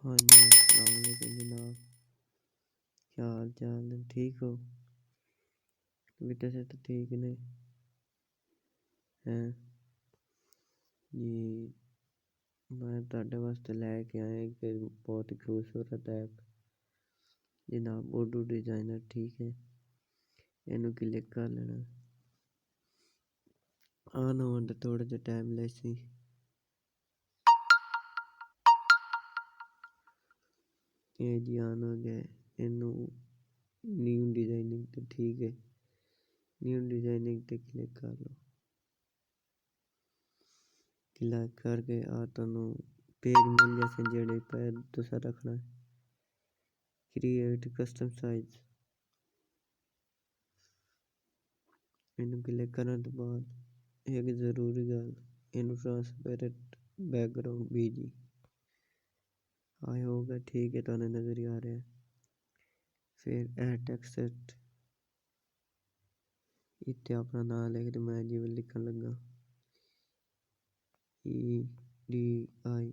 हाँ जी, अस्सलाम वालेकुम जनाब। क्या हाल चाल है? ठीक हो? बेटे से तो ठीक ने हैं जी। मैं ਤੁਹਾਡੇ ਵਾਸਤੇ ਲੈ ਕੇ ਆਇਆ ਇੱਕ ਬਹੁਤ ਹੀ ਖੂਬਸੂਰਤ ਐਪ ਜਨਾਬ ਉਰਦੂ डिज़ाइनर। ठीक है, ਇਹਨੂੰ क्लिक कर लेना। ਆਨ ਹੋਣ ਦਾ ਥੋੜਾ ਜਿਹਾ ਟਾਈਮ ਲੈ ਸੀ। ਇਹ ਜੀ ਆਨ ਹੋ ਗਿਆ। ਇਹਨੂੰ ਨਿਊ डिज़ाइनिंग ਤੇ ठीक है, ਨਿਊ डिज़ाइनिंग ਤੇ क्लिक कर लो। क्लिक करके आ ਤੁਹਾਨੂੰ पेज मिल जैसे जेड़े पे तुसा रखना है। क्रिएट कस्टम साइज इन्हू क्लिक करने तो बाद एक ज़रूरी गल इन्हू ट्रांसपेरेंट बैकग्राउंड बीजी आया होगा। ठीक है, तो नज़र ही आ रहा है। फिर ऐड टेक्स्ट इतने अपना नाम लिख दे। मैं जिवें लिखन लगा EDITOR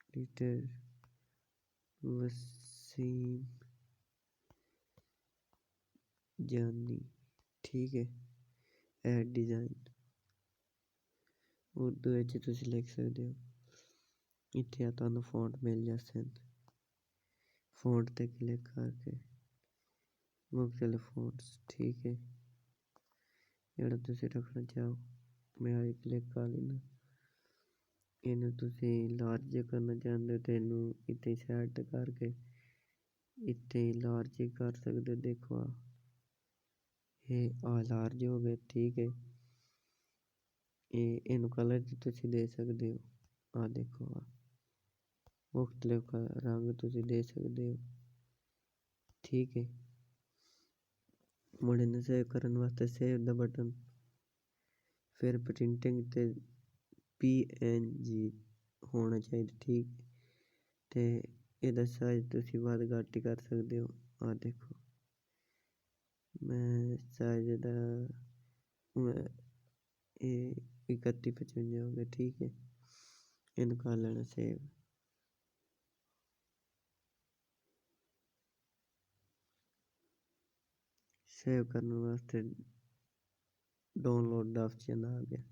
एडिटर वसीम जानी। ठीक है, ऐड डिज़ाइन उर्दू तुम लिख सकते हो। इतने तुहानू फॉन्ट मिल जाते हैं। फॉन्ट ते क्लिक करके मुख्तलिफ फॉन्ट्स ठीक है जोड़ा तुम रखना चाहो। मैं आई क्लिक कर लेना। इन्हू तुम लार्ज करना चाहते हो तो इनू इतने सैट करके इतने लार्ज कर सकते हो। देखो ये लार्ज हो गए। ठीक है, ये इनू कलर तुम दे सकते हो। आ देखो मुख्तलिफ रंग तुम दे सकते हो। ठीक है, मुड़े ने सेव करने वास्ते सेव द बटन। फिर प्रिंटिंग ते PNG होना चाहिए। ठीक ते ਇਹਦਾ ਸਾਈਜ਼ ਤੁਸੀਂ ਵੱਧ ਘੱਟ ਹੀ ਕਰ ਸਕਦੇ ਹੋ। ਆ ਦੇਖੋ ਮੈਂ ਸਾਈਜ਼ ਦਾ ਇਹ 3155 ਹੋ ਗਿਆ। ਠੀਕ ਹੈ, ਇਹਨੂੰ ਕਰ ਲੈਣਾ ਸੇਵ। सेव करने वास्ते डाउनलोड का ऑप्शन आ गया।